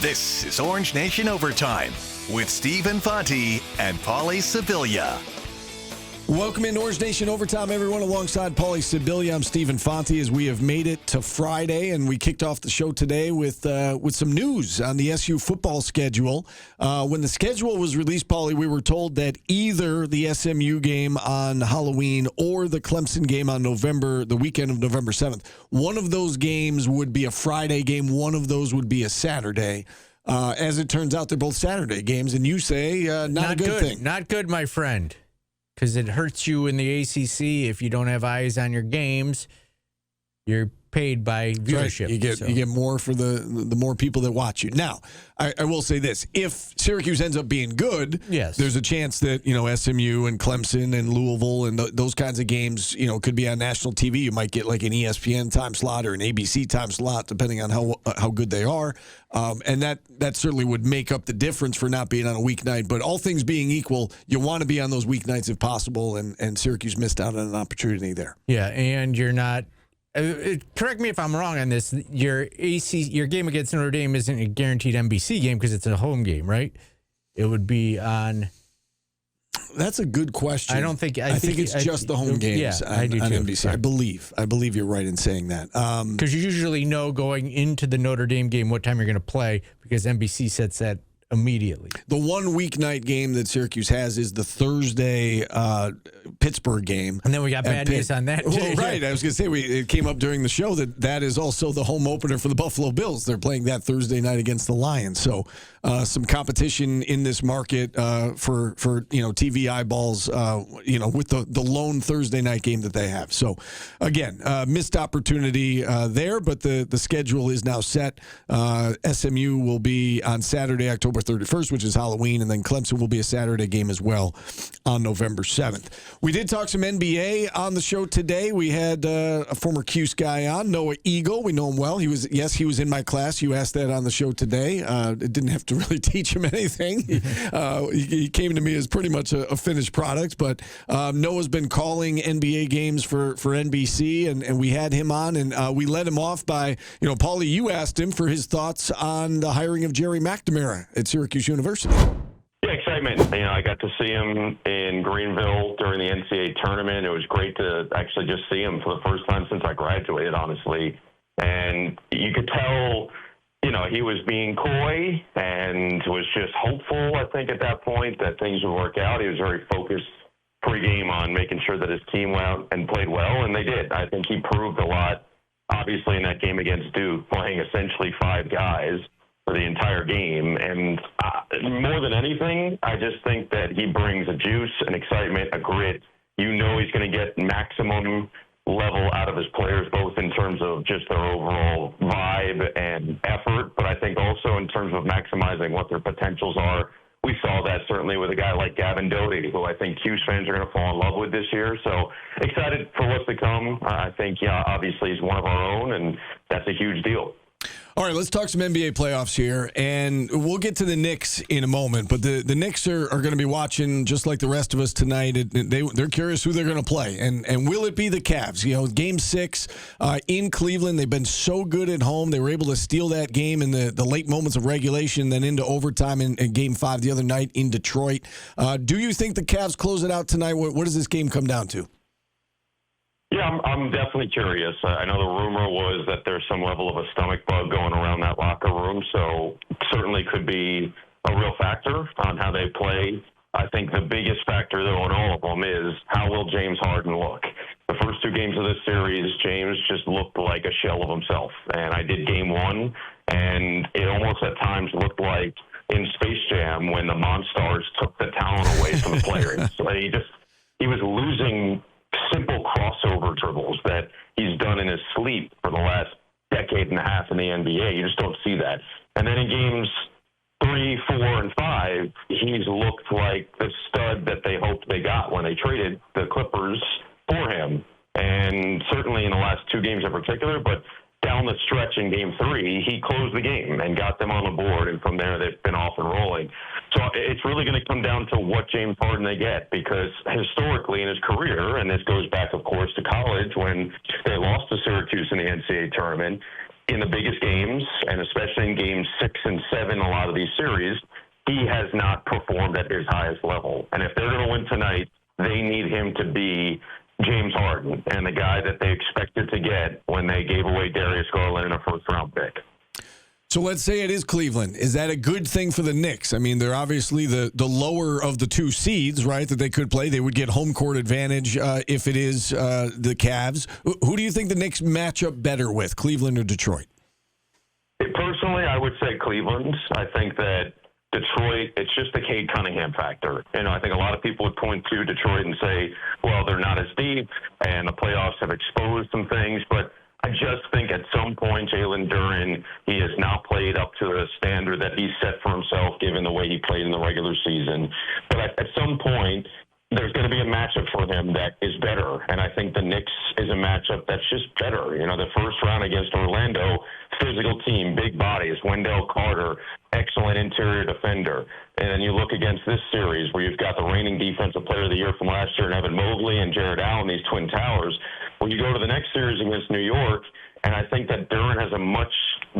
This is Orange Nation Overtime with Stephen Fonte and Paulie Sibilia. Welcome into Orange Nation Overtime, everyone. Alongside Paulie Sibilia, I'm Stephen Fonte as we have made it to Friday, and we kicked off the show today with some news on the SU football schedule. When the schedule was released, Paulie, we were told that either the SMU game on Halloween or the Clemson game on the weekend of November 7th, one of those games would be a Friday game, one of those would be a Saturday. As it turns out, they're both Saturday games, and you say not a good thing. Not good, my friend. Because it hurts you in the ACC if you don't have eyes on your games. You're paid by viewership. Right. You get more for the more people that watch you. Now, I will say this: if Syracuse ends up being good, yes, there's a chance that SMU and Clemson and Louisville and those kinds of games could be on national TV. You might get like an ESPN time slot or an ABC time slot, depending on how good they are. And that certainly would make up the difference for not being on a weeknight. But all things being equal, you want to be on those weeknights if possible, and Syracuse missed out on an opportunity there. Yeah, and you're not. Correct me if I'm wrong on this. Your game against Notre Dame isn't a guaranteed NBC game because it's a home game, right? It would be on. That's a good question. I don't think. I think it's just the home games on NBC. Right. I believe you're right in saying that. Because you usually know going into the Notre Dame game what time you're going to play because NBC sets that immediately. The one weeknight game that Syracuse has is the Thursday Pittsburgh game. And then we got bad news on that, too. Well, right. I was going to say, it came up during the show that is also the home opener for the Buffalo Bills. They're playing that Thursday night against the Lions. So some competition in this market for TV eyeballs, with the lone Thursday night game that they have. So, again, missed opportunity there, but the schedule is now set. SMU will be on Saturday, October 31st, which is Halloween, and then Clemson will be a Saturday game as well on November 7th. We did talk some NBA on the show today. We had a former Cuse guy on, Noah Eagle. We know him well. He was in my class. You asked that on the show today. It didn't have to really teach him anything. He came to me as pretty much a finished product, but Noah's been calling NBA games for NBC, and we had him on, and we led him off by, Paulie, you asked him for his thoughts on the hiring of Jerry McNamara at Syracuse University. Yeah, excitement. I got to see him in Greenville during the NCAA tournament. It was great to actually just see him for the first time since I graduated, honestly. And you could tell, he was being coy and was just hopeful, I think, at that point that things would work out. He was very focused pregame on making sure that his team went out and played well, and they did. I think he proved a lot, obviously, in that game against Duke, playing essentially 5 guys for the entire game. And more than anything, I just think that he brings a juice, an excitement, a grit. He's going to get maximum level out of his players, both in terms of just their overall vibe and effort, but I think also in terms of maximizing what their potentials are. We saw that certainly with a guy like Gavin Doty, who I think Cuse fans are going to fall in love with this year. So excited for what's to come. I think, obviously he's one of our own, and that's a huge deal. All right, let's talk some NBA playoffs here, and we'll get to the Knicks in a moment. But the Knicks are going to be watching just like the rest of us tonight. They're curious who they're going to play, and will it be the Cavs? Game 6 in Cleveland, they've been so good at home. They were able to steal that game in the late moments of regulation, then into overtime in Game 5 the other night in Detroit. Do you think the Cavs close it out tonight? What does this game come down to? Yeah, I'm definitely curious. I know the rumor was that there's some level of a stomach bug going around that locker room, so certainly could be a real factor on how they play. I think the biggest factor, though, in all of them is how will James Harden look? The first 2 games of this series, James just looked like a shell of himself. And I did Game 1, and it almost at times looked like in Space Jam when the Monstars took the talent away from the players. So he was losing simple crossover dribbles that he's done in his sleep for the last decade and a half in the NBA. You just don't see that. And then in games 3, 4, and 5, he's looked like the stud that they hoped they got when they traded the Clippers for him. And certainly in the last 2 games in particular, but down the stretch in Game 3, he closed the game and got them on the board, and from there they've been off and rolling. So it's really going to come down to what James Harden they get, because historically in his career, and this goes back, of course, to college when they lost to Syracuse in the NCAA tournament, in the biggest games, and especially in games 6 and 7, a lot of these series, he has not performed at his highest level. And if they're going to win tonight, they need him to be James Harden and the guy that they expected to get when they gave away Darius Garland in a first-round pick. So let's say it is Cleveland. Is that a good thing for the Knicks? I mean, they're obviously the lower of the two seeds, right, that they could play. They would get home court advantage if it is the Cavs. Who do you think the Knicks match up better with, Cleveland or Detroit? Personally, I would say Cleveland. I think that Detroit, it's just the Cade Cunningham factor. I think a lot of people would point to Detroit and say, well, they're not as deep, and the playoffs have exposed some things, but I just think at some point, Jalen Duren, he has not played up to the standard that he set for himself, given the way he played in the regular season. But at some point, there's going to be a matchup for him that is better. And I think the Knicks is a matchup that's just better. The first round against Orlando, physical team, big bodies, Wendell Carter, excellent interior defender. And then you look against this series where you've got the reigning defensive player of the year from last year, Evan Mobley and Jared Allen, these twin towers. When you go to the next series against New York, and I think that Duren has a much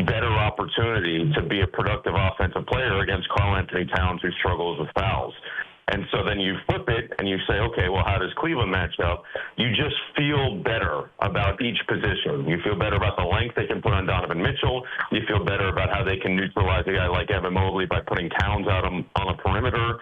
better opportunity to be a productive offensive player against Karl Anthony Towns, who struggles with fouls. And so then you flip it and you say, okay, well, how does Cleveland match up? You just feel better about each position. You feel better about the length they can put on Donovan Mitchell. You feel better about how they can neutralize a guy like Evan Mobley by putting Towns out on a perimeter.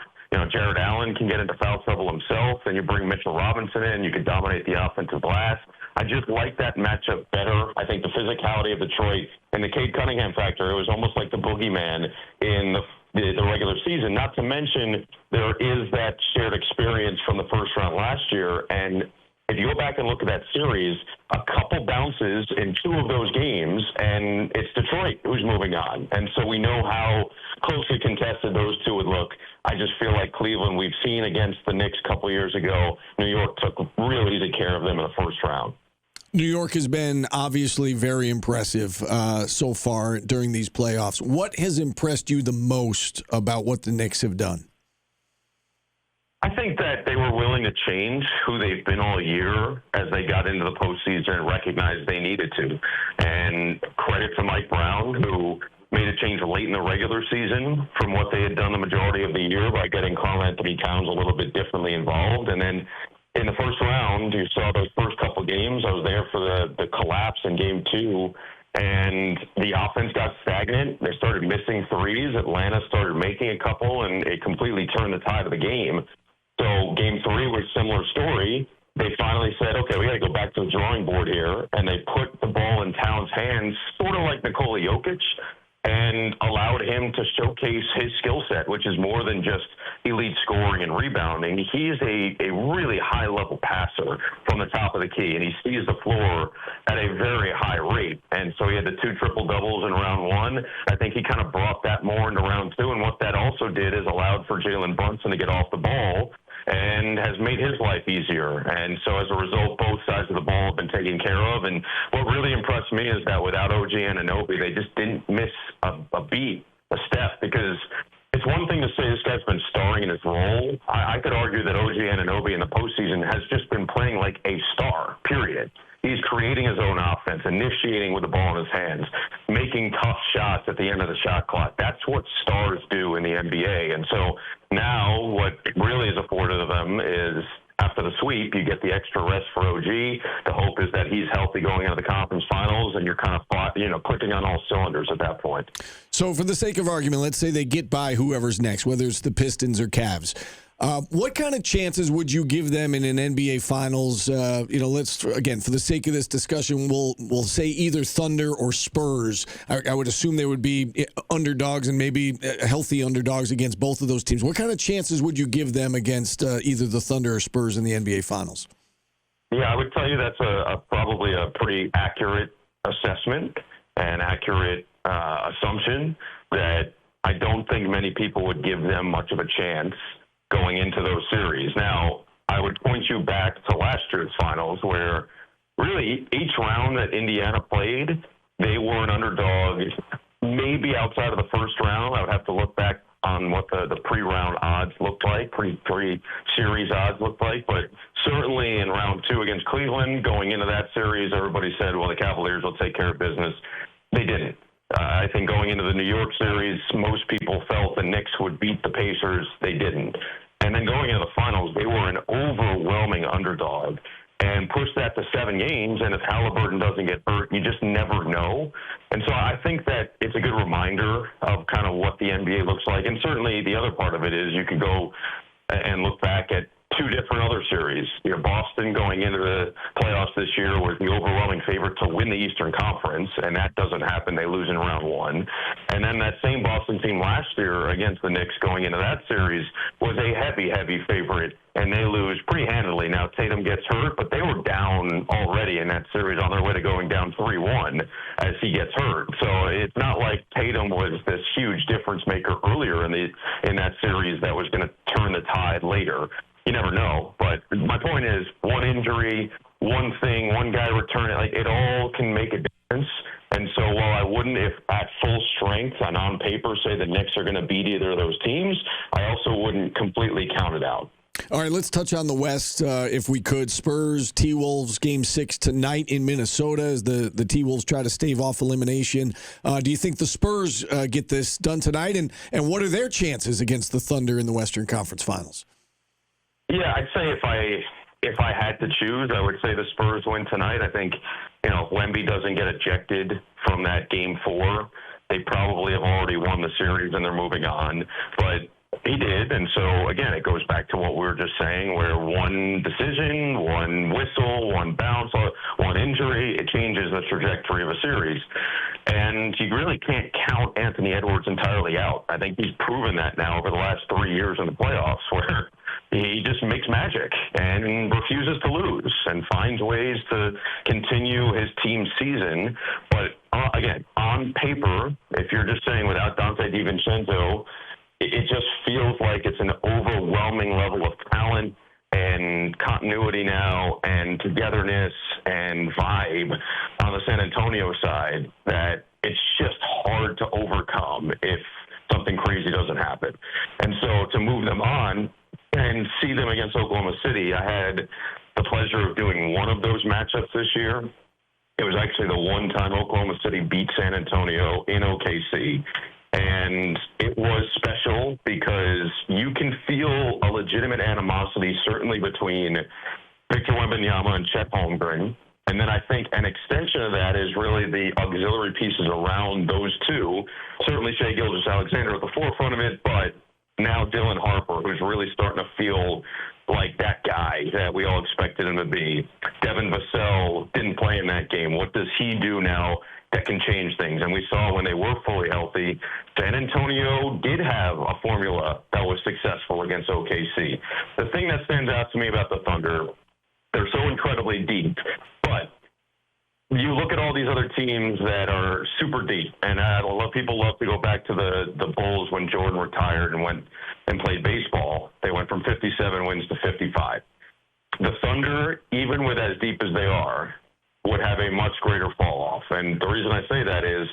Jared Allen can get into foul trouble himself, and you bring Mitchell Robinson in, you can dominate the offensive glass. I just like that matchup better. I think the physicality of Detroit and the Cade Cunningham factor, it was almost like the boogeyman in the regular season, not to mention there is that shared experience from the first round last year. And if you go back and look at that series, a couple bounces in 2 of those games, and it's Detroit who's moving on. And so we know how closely contested those 2 would look. I just feel like Cleveland, we've seen against the Knicks a couple years ago, New York took real easy care of them in the first round. New York has been obviously very impressive so far during these playoffs. What has impressed you the most about what the Knicks have done? I think that they were willing to change who they've been all year as they got into the postseason and recognized they needed to. And credit to Mike Brown, who made a change late in the regular season from what they had done the majority of the year by getting Karl Anthony Towns a little bit differently involved. And then in the first round, you saw those first couple games. I was there for the collapse in game 2, and the offense got stagnant. They started missing threes. Atlanta started making a couple, and it completely turned the tide of the game. So game 3 was a similar story. They finally said, okay, we got to go back to the drawing board here, and they put the ball in Towns' hands, sort of like Nikola Jokic, and allowed him to showcase his skill set, which is more than just elite scoring and rebounding. He's a really high-level passer from the top of the key, and he sees the floor at a very high rate. And so he had the 2 triple-doubles in round 1. I think he kind of brought that more into round 2, and what that also did is allowed for Jalen Brunson to get off the ball and has made his life easier. And so as a result, both sides of the ball have been taken care of. And what really impressed me is that without OG Anunoby, they just didn't miss a beat, a step, because it's one thing to say this guy's been starring in his role. I could argue that OG Anunoby in the postseason has just been playing like a star, period. He's creating his own offense, initiating with the ball in his hands, making tough shots at the end of the shot clock. That's what stars do in the NBA. And so now what really is afforded to them is after the sweep, you get the extra rest for OG. The hope is that he's healthy going into the conference finals, and you're kind of, clicking on all cylinders at that point. So for the sake of argument, let's say they get by whoever's next, whether it's the Pistons or Cavs. What kind of chances would you give them in an NBA Finals? Let's again, for the sake of this discussion, we'll say either Thunder or Spurs. I would assume they would be underdogs and maybe healthy underdogs against both of those teams. What kind of chances would you give them against either the Thunder or Spurs in the NBA Finals? Yeah, I would tell you that's probably a pretty accurate assessment and accurate assumption that I don't think many people would give them much of a chance going into those series. Now, I would point you back to last year's finals where really each round that Indiana played, they were an underdog, maybe outside of the first round. I would have to look back on what the pre-round odds looked like, pre-series odds looked like, but certainly in round 2 against Cleveland, going into that series, everybody said, well, the Cavaliers will take care of business. They didn't. I think going into the New York series, most people felt the Knicks would beat the Pacers. They didn't. And then going into the finals, they were an overwhelming underdog and pushed that to 7 games. And if Halliburton doesn't get hurt, you just never know. And so I think that it's a good reminder of kind of what the NBA looks like. And certainly the other part of it is you could go and look back at 2 different other series. Boston going into the playoffs this year was the overwhelming favorite to win the Eastern Conference, and that doesn't happen. They lose in round 1. And then that same Boston team last year against the Knicks going into that series was a heavy, heavy favorite, and they lose pretty handily. Now, Tatum gets hurt, but they were down already in that series on their way to going down 3-1 as he gets hurt. So it's not like Tatum was this huge difference maker earlier in that series that was going to turn the tide later. You never know. But my point is, one injury, one thing, one guy returning, like it all can make a difference. And so while I wouldn't, if at full strength and on paper, say the Knicks are going to beat either of those teams, I also wouldn't completely count it out. All right, let's touch on the West, if we could. Spurs, T-Wolves, Game 6 tonight in Minnesota as the T-Wolves try to stave off elimination. Do you think the Spurs get this done tonight? And what are their chances against the Thunder in the Western Conference Finals? Yeah, I'd say if I had to choose, I would say the Spurs win tonight. I think, if Wemby doesn't get ejected from that Game 4, they probably have already won the series and they're moving on. But he did, and so, again, it goes back to what we were just saying, where one decision, one whistle, one bounce, one injury, it changes the trajectory of a series. And you really can't count Anthony Edwards entirely out. I think he's proven that now over the last 3 years in the playoffs, where he just makes magic and refuses to lose and finds ways to continue his team season. But, again, on paper, if you're just saying without Dante DiVincenzo, it just feels like it's an overwhelming level of talent and continuity now and togetherness and vibe on the San Antonio side that it's just hard to overcome if something crazy doesn't happen. And so to move them on and see them against Oklahoma City, I had the pleasure of doing one of those matchups this year. It was actually the one time Oklahoma City beat San Antonio in OKC. And it was special because you can feel a legitimate animosity, certainly between Victor Wembanyama and Chet Holmgren. And then I think an extension of that is really the auxiliary pieces around those two. Certainly Shai Gilgeous-Alexander at the forefront of it, but now Dylan Harper, who's really starting to feel like that guy that we all expected him to be. Devin Vassell didn't play in that game. What does he do now that can change things? And we saw when they were fully healthy, San Antonio did have a formula that was successful against OKC. The thing that stands out to me about the Thunder, they're so incredibly deep, but you look at all these other teams that are super deep, and people love to go back to the Bulls when Jordan retired and went and played baseball. They went from 57 wins to 55. The Thunder, even with as deep as they are, would have a much greater fall off. And the reason I say that is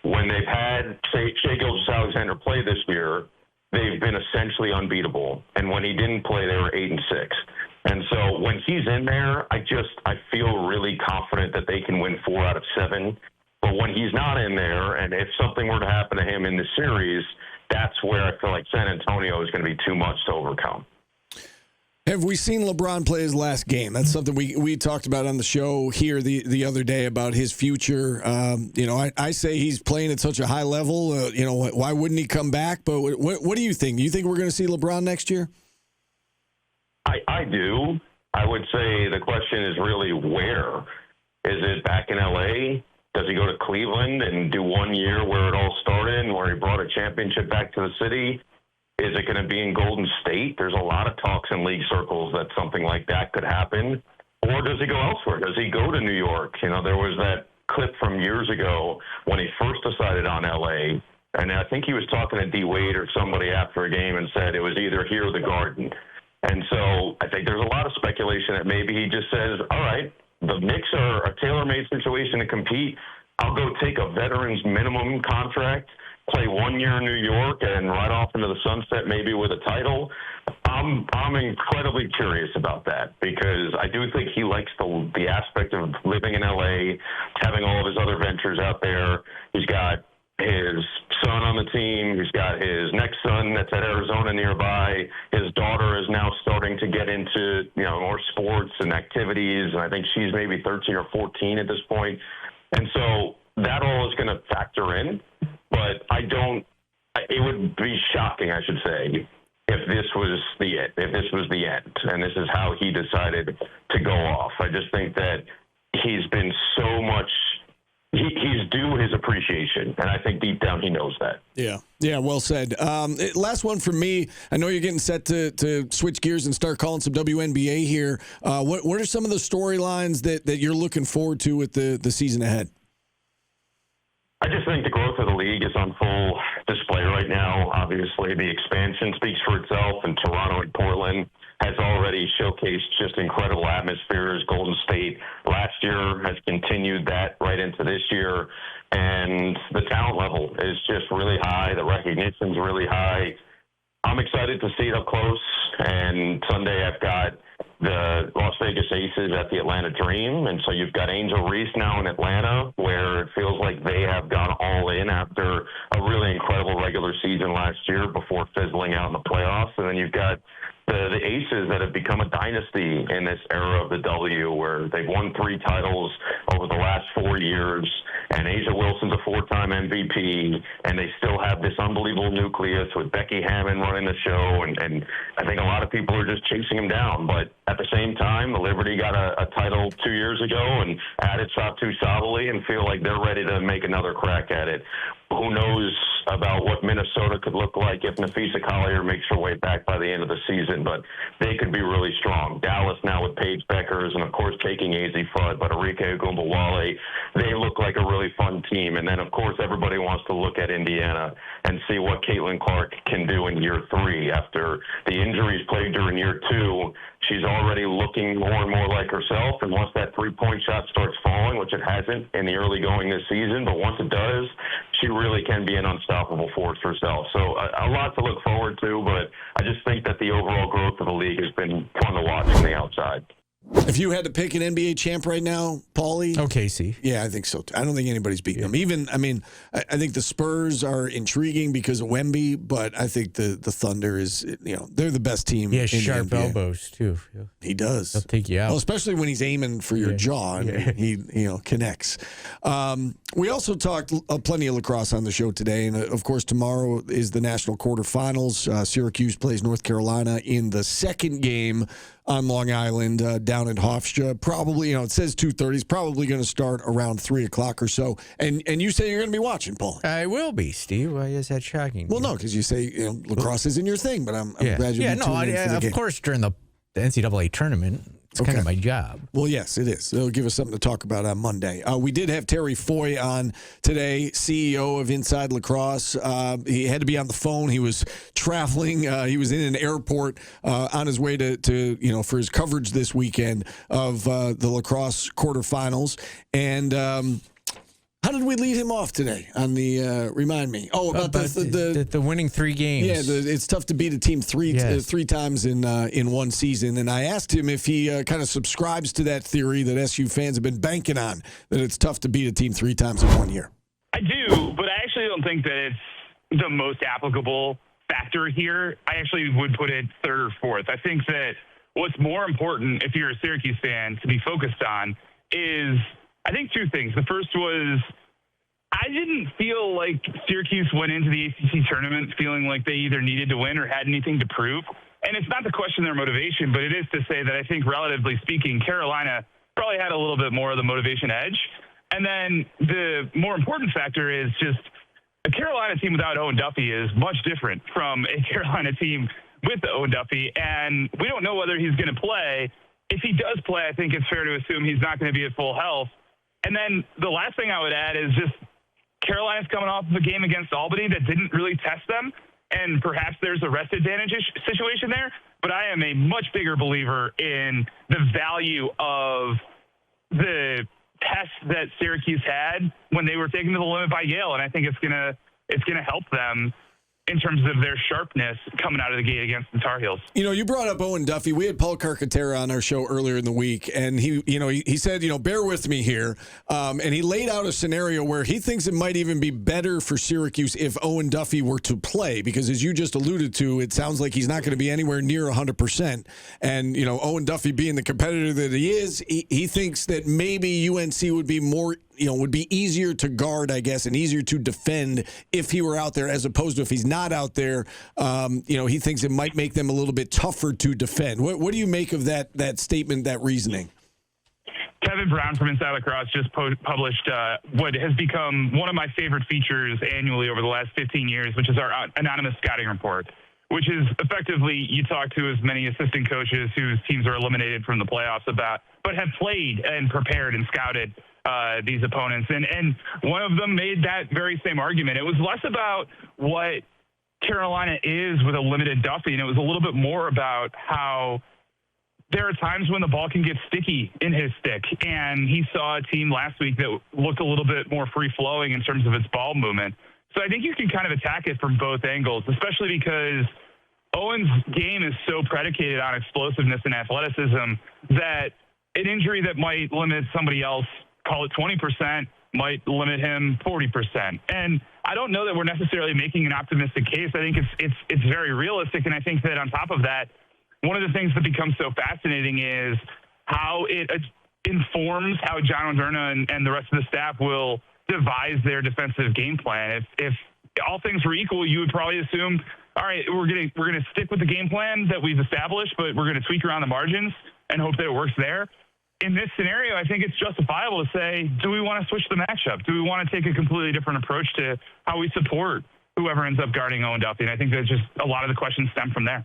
when they've had, say, Shai Gilgeous-Alexander play this year, they've been essentially unbeatable. And when he didn't play, they were 8-6. And so when he's in there, I feel really confident that they can win 4 out of 7. But when he's not in there, and if something were to happen to him in the series, that's where I feel like San Antonio is going to be too much to overcome. Have we seen LeBron play his last game? That's something we talked about on the show here the other day about his future. I say he's playing at such a high level. Why wouldn't he come back? But what do you think? Do you think we're going to see LeBron next year? I do. I would say the question is really where. Is it back in L.A.? Does he go to Cleveland and do 1 year where it all started and where he brought a championship back to the city? Is it going to be in Golden State? There's a lot of talks in league circles that something like that could happen. Or does he go elsewhere? Does he go to New York? There was that clip from years ago when he first decided on L.A., and I think he was talking to D. Wade or somebody after a game and said it was either here or the Garden. And so I think there's a lot of speculation that maybe he just says, all right, the Knicks are a tailor-made situation to compete. I'll go take a veteran's minimum contract, play 1 year in New York, and ride off into the sunset maybe with a title. I'm incredibly curious about that because I do think he likes the aspect of living in LA, having all of his other ventures out there. He's got his son on the team. He's got his next son that's at Arizona nearby. His daughter is now starting to get into, more sports and activities, and I think she's maybe 13 or 14 at this point. And so that all is going to factor in, but it would be shocking, I should say, if this was the end, and this is how he decided to go off. I just think that he's been so much. He's due his appreciation, and I think deep down he knows that. Yeah, well said. Last one from me. I know you're getting set to switch gears and start calling some WNBA here. What are some of the storylines that you're looking forward to with the season ahead? I just think the growth of the league is on full display right now. Obviously, the expansion speaks for itself, and Toronto and Portland has already showcased just incredible atmospheres. Golden State last year has continued that right into this year, and the talent level is just really high. The recognition's really high. I'm excited to see it up close, and Sunday I've got the Las Vegas Aces at the Atlanta Dream, and so you've got Angel Reese now in Atlanta, where it feels like they have gone all in after a really incredible regular season last year before fizzling out in the playoffs, and then you've got the Aces that have become a dynasty in this era of the W, where they've won 3 titles over the last 4 years, and Asia Wilson's a 4-time MVP, and they still have this unbelievable nucleus with Becky Hammon running the show, and I think a lot of people are just chasing him down. But at the same time, the Liberty got a title 2 years ago and added Satu Sabali and feel like they're ready to make another crack at it. Who knows about what Minnesota could look like if Nafisa Collier makes her way back by the end of the season, but they could be really strong. Dallas now with Paige Beckers and, of course, taking AZ Fudd, but Arike Ogunbowale, they look like a really fun team. And then, of course, everybody wants to look at Indiana and see what Caitlin Clark can do in year 3. After the injuries plagued her in year 2, she's already looking more and more like herself, and once that three-point shot starts falling, which it hasn't in the early going this season, but once it does, she really can be an unstoppable force herself. So a lot to look forward to, but I just think that the overall growth of the league has been fun to watch from the outside. If you had to pick an NBA champ right now, Paulie? OKC. Yeah, I think so, too. I don't think anybody's beating them. I think the Spurs are intriguing because of Wemby, but I think the Thunder is, they're the best team. He has sharp elbows, too. He does. He'll take you out. Well, especially when he's aiming for your jaw and he connects. We also talked plenty of lacrosse on the show today, and of course tomorrow is the national quarterfinals. Syracuse plays North Carolina in the second game on Long Island down in Hofstra. Probably, it says 2:30. It's probably going to start around 3 o'clock or so. And you say you're going to be watching, Paul. I will be, Steve. Why is that shocking? Well, no, because you say lacrosse isn't your thing, but I'm glad you're tuning in for the game. Of course, during the NCAA tournament, it's kind of my job. Well, yes, it is. It'll give us something to talk about on Monday. We did have Terry Foy on today, CEO of Inside Lacrosse. He had to be on the phone. He was traveling. He was in an airport on his way to for his coverage this weekend of the lacrosse quarterfinals. And how did we lead him off today on the, remind me? Oh, about the winning 3 games. Yeah, it's tough to beat a team three times in one season. And I asked him if he kind of subscribes to that theory that SU fans have been banking on, that it's tough to beat a team 3 times in 1 year. I do, but I actually don't think that it's the most applicable factor here. I actually would put it 3rd or 4th. I think that what's more important, if you're a Syracuse fan, to be focused on is – I think 2 things. The first was I didn't feel like Syracuse went into the ACC tournament feeling like they either needed to win or had anything to prove. And it's not to question their motivation, but it is to say that I think, relatively speaking, Carolina probably had a little bit more of the motivation edge. And then the more important factor is just a Carolina team without Owen Duffy is much different from a Carolina team with Owen Duffy. And we don't know whether he's going to play. If he does play, I think it's fair to assume he's not going to be at full health. And then the last thing I would add is just Carolina's coming off of a game against Albany that didn't really test them, and perhaps there's a rest advantage situation there. But I am a much bigger believer in the value of the test that Syracuse had when they were taken to the limit by Yale, and I think it's gonna help them in terms of their sharpness coming out of the gate against the Tar Heels. You brought up Owen Duffy. We had Paul Carcaterra on our show earlier in the week, and he said, bear with me here, and he laid out a scenario where he thinks it might even be better for Syracuse if Owen Duffy were to play, because as you just alluded to, it sounds like he's not going to be anywhere near 100%. And Owen Duffy being the competitor that he is, he thinks that maybe UNC would be more. Would be easier to guard, I guess, and easier to defend if he were out there, as opposed to if he's not out there. He thinks it might make them a little bit tougher to defend. What do you make of that statement, that reasoning? Kevin Brown from Inside Lacrosse just published what has become one of my favorite features annually over the last 15 years, which is our anonymous scouting report, which is effectively you talk to as many assistant coaches whose teams are eliminated from the playoffs but have played and prepared and scouted these opponents. And one of them made that very same argument. It was less about what Carolina is with a limited Duffy, and it was a little bit more about how there are times when the ball can get sticky in his stick. And he saw a team last week that looked a little bit more free-flowing in terms of its ball movement. So I think you can kind of attack it from both angles, especially because Owen's game is so predicated on explosiveness and athleticism that an injury that might limit somebody else, call it 20%, might limit him 40%. And I don't know that we're necessarily making an optimistic case. I think it's very realistic. And I think that on top of that, one of the things that becomes so fascinating is how it informs how John Moderna and the rest of the staff will devise their defensive game plan. If all things were equal, you would probably assume, all right, we're gonna stick with the game plan that we've established, but we're gonna tweak around the margins and hope that it works there. In this scenario, I think it's justifiable to say, do we want to switch the matchup? Do we want to take a completely different approach to how we support whoever ends up guarding Owen Duffy? And I think that just a lot of the questions stem from there.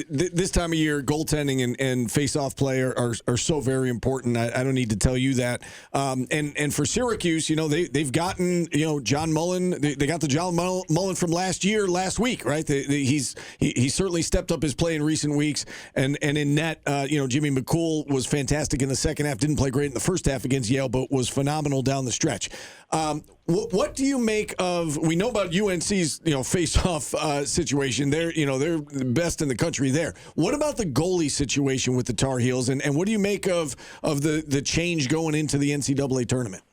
This time of year, goaltending and face-off play are so very important. I don't need to tell you that. And for Syracuse, they've gotten John Mullen. They got the John Mullen from last week, right? He certainly stepped up his play in recent weeks. And in net, Jimmy McCool was fantastic in the second half. Didn't play great in the first half against Yale, but was phenomenal down the stretch. What do you make of? We know about UNC's face-off situation. They're the best in the country there. What about the goalie situation with the Tar Heels, and what do you make of the change going into the NCAA tournament?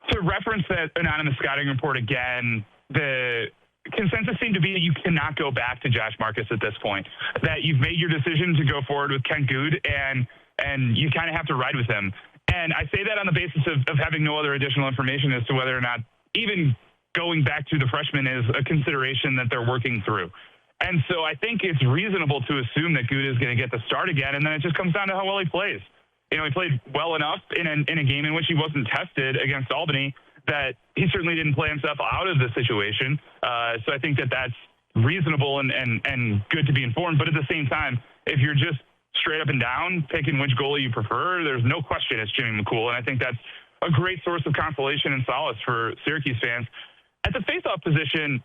To reference that anonymous scouting report again, the consensus seemed to be that you cannot go back to Josh Marcus at this point. That you've made your decision to go forward with Kent Good, and you kind of have to ride with him. And I say that on the basis of having no other additional information as to whether or not even going back to the freshman is a consideration that they're working through. And so I think it's reasonable to assume that Good is going to get the start again, and then it just comes down to how well he plays. He played well enough in a game in which he wasn't tested against Albany that he certainly didn't play himself out of the situation. So I think that that's reasonable and good to be informed. But at the same time, if you're just straight up and down picking which goalie you prefer, there's no question it's Jimmy McCool. And I think that's a great source of consolation and solace for Syracuse fans. At the faceoff position,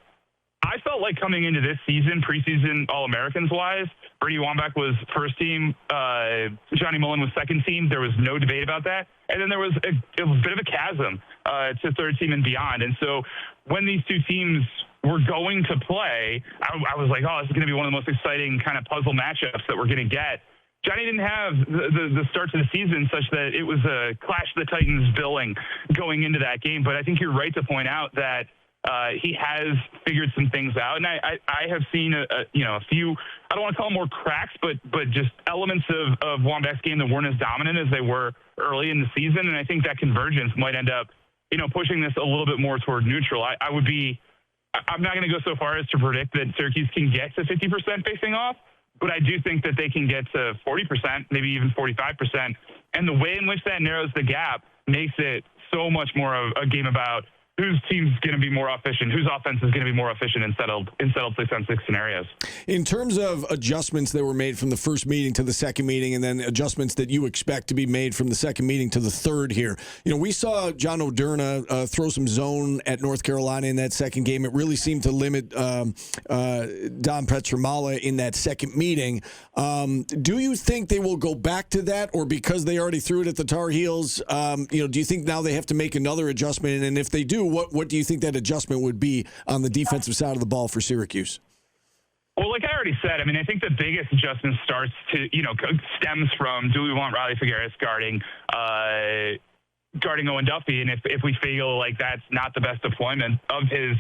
I felt like coming into this season, preseason All-Americans wise, Brady Wambach was first team, Johnny Mullen was second team. There was no debate about that. And then there was a bit of a chasm to third team and beyond. And so when these two teams were going to play, I was like, oh, this is going to be one of the most exciting kind of puzzle matchups that we're going to get. Johnny didn't have the start to the season such that it was a Clash of the Titans billing going into that game. But I think you're right to point out that he has figured some things out. And I have seen a few, I don't want to call them more cracks, but just elements of Wambach's game that weren't as dominant as they were early in the season. And I think that convergence might end up, pushing this a little bit more toward neutral. I'm not going to go so far as to predict that Syracuse can get to 50% facing off, but I do think that they can get to 40%, maybe even 45%. And the way in which that narrows the gap makes it so much more of a game about whose team's going to be more efficient, whose offense is going to be more efficient in settled 6-on-6 scenarios. In terms of adjustments that were made from the first meeting to the second meeting, and then adjustments that you expect to be made from the second meeting to the third here, we saw John O'Derna throw some zone at North Carolina in that second game. It really seemed to limit Don Petramala in that second meeting. Do you think they will go back to that, or because they already threw it at the Tar Heels, do you think now they have to make another adjustment? And if they do, what do you think that adjustment would be on the defensive side of the ball for Syracuse? Well, like I already said, I mean, I think the biggest adjustment stems from, do we want Riley Figueres guarding Owen Duffy? And if we feel like that's not the best deployment of his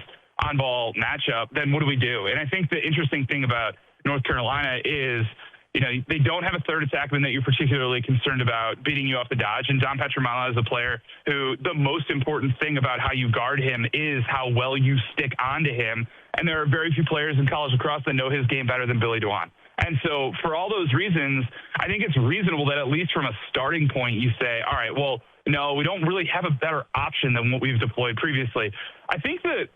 on-ball matchup, then what do we do? And I think the interesting thing about North Carolina is, they don't have a third attackman that you're particularly concerned about beating you off the dodge. And Don Petramala is a player who the most important thing about how you guard him is how well you stick onto him. And there are very few players in college lacrosse that know his game better than Billy Dewan. And so for all those reasons, I think it's reasonable that at least from a starting point, you say, all right, well, no, we don't really have a better option than what we've deployed previously. I think the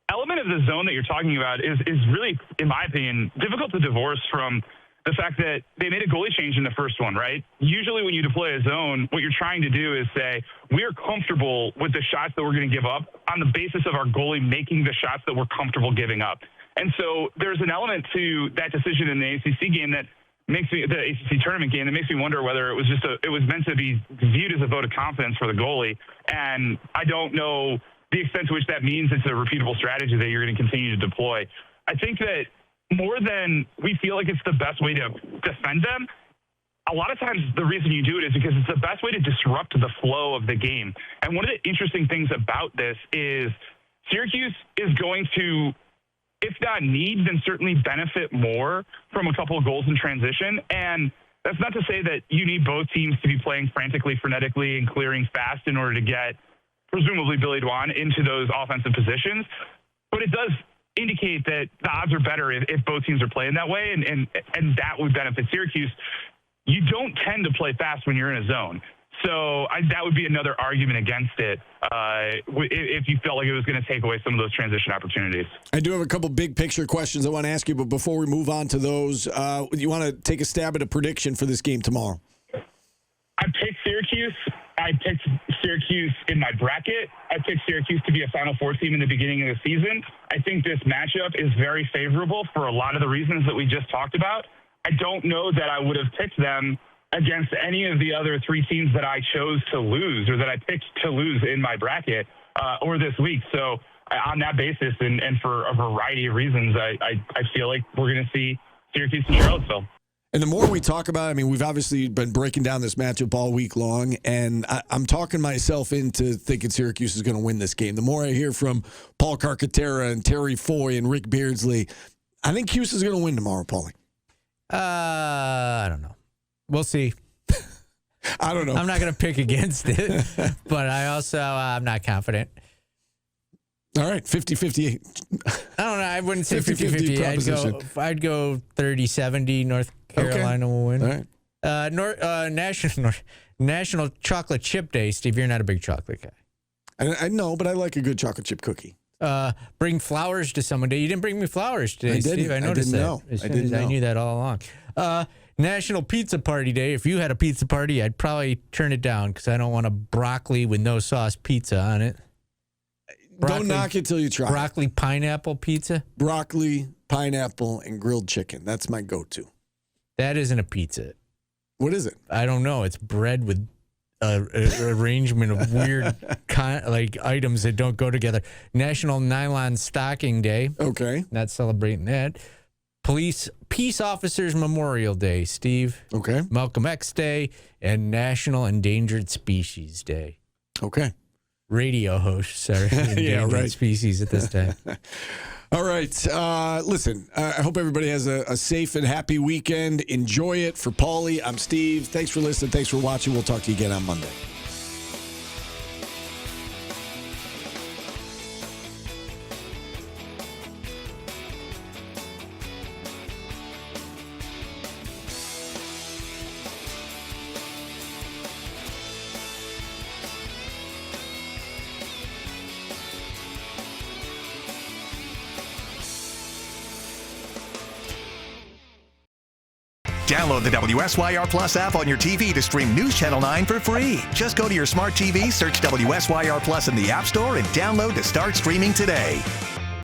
element of the zone that you're talking about is really, in my opinion, difficult to divorce from the fact that they made a goalie change in the first one, right? Usually when you deploy a zone, what you're trying to do is say, we're comfortable with the shots that we're going to give up on the basis of our goalie making the shots that we're comfortable giving up. And so there's an element to that decision in the ACC game that makes me, the ACC tournament game, that makes me wonder whether it was meant to be viewed as a vote of confidence for the goalie. And I don't know the extent to which that means it's a repeatable strategy that you're going to continue to deploy. I think that more than we feel like it's the best way to defend them, a lot of times the reason you do it is because it's the best way to disrupt the flow of the game. And one of the interesting things about this is Syracuse is going to, if not need, then certainly benefit more from a couple of goals in transition. And that's not to say that you need both teams to be playing frantically, frenetically, and clearing fast in order to get, presumably, Billy Dewan into those offensive positions. But it does indicate that the odds are better if both teams are playing that way, and that would benefit Syracuse. You don't tend to play fast when you're in a zone. So that would be another argument against it if you felt like it was going to take away some of those transition opportunities. I do have a couple big picture questions I want to ask you, but before we move on to those, you want to take a stab at a prediction for this game tomorrow? I picked Syracuse. I picked Syracuse in my bracket. I picked Syracuse to be a Final Four team in the beginning of the season. I think this matchup is very favorable for a lot of the reasons that we just talked about. I don't know that I would have picked them against any of the other three teams that I chose to lose or that I picked to lose in my bracket or this week. So on that basis and for a variety of reasons, I feel like we're going to see Syracuse and Charlottesville. And the more we talk about it, I mean, we've obviously been breaking down this matchup all week long, and I'm talking myself into thinking Syracuse is going to win this game. The more I hear from Paul Carcaterra and Terry Foy and Rick Beardsley, I think Cuse is going to win tomorrow, Paulie. I don't know. We'll see. I don't know. I'm not going to pick against it, but I also, I'm not confident. All right, 50-50. I don't know. I wouldn't say 50-50. I'd go 30-70. North Carolina will win. All right. National Chocolate Chip Day. Steve, you're not a big chocolate guy. I know, but I like a good chocolate chip cookie. Bring flowers to someone day. You didn't bring me flowers today, Steve. I noticed that. I didn't know. I knew that all along. National Pizza Party Day. If you had a pizza party, I'd probably turn it down because I don't want a broccoli with no sauce pizza on it. Don't knock it till you try. Broccoli pineapple pizza? Broccoli, pineapple, and grilled chicken. That's my go-to. That isn't a pizza. What is it? I don't know. It's bread with an arrangement of weird items that don't go together. National Nylon Stocking Day. Okay. Not celebrating that. Peace Officers Memorial Day, Steve. Okay. Malcolm X Day and National Endangered Species Day. Okay. Radio hosts are endangered species at this time. All right. Listen, I hope everybody has a safe and happy weekend. Enjoy it. For Paulie, I'm Steve. Thanks for listening. Thanks for watching. We'll talk to you again on Monday. Download the WSYR Plus app on your TV to stream News Channel 9 for free. Just go to your smart TV, search WSYR Plus in the App Store, and download to start streaming today.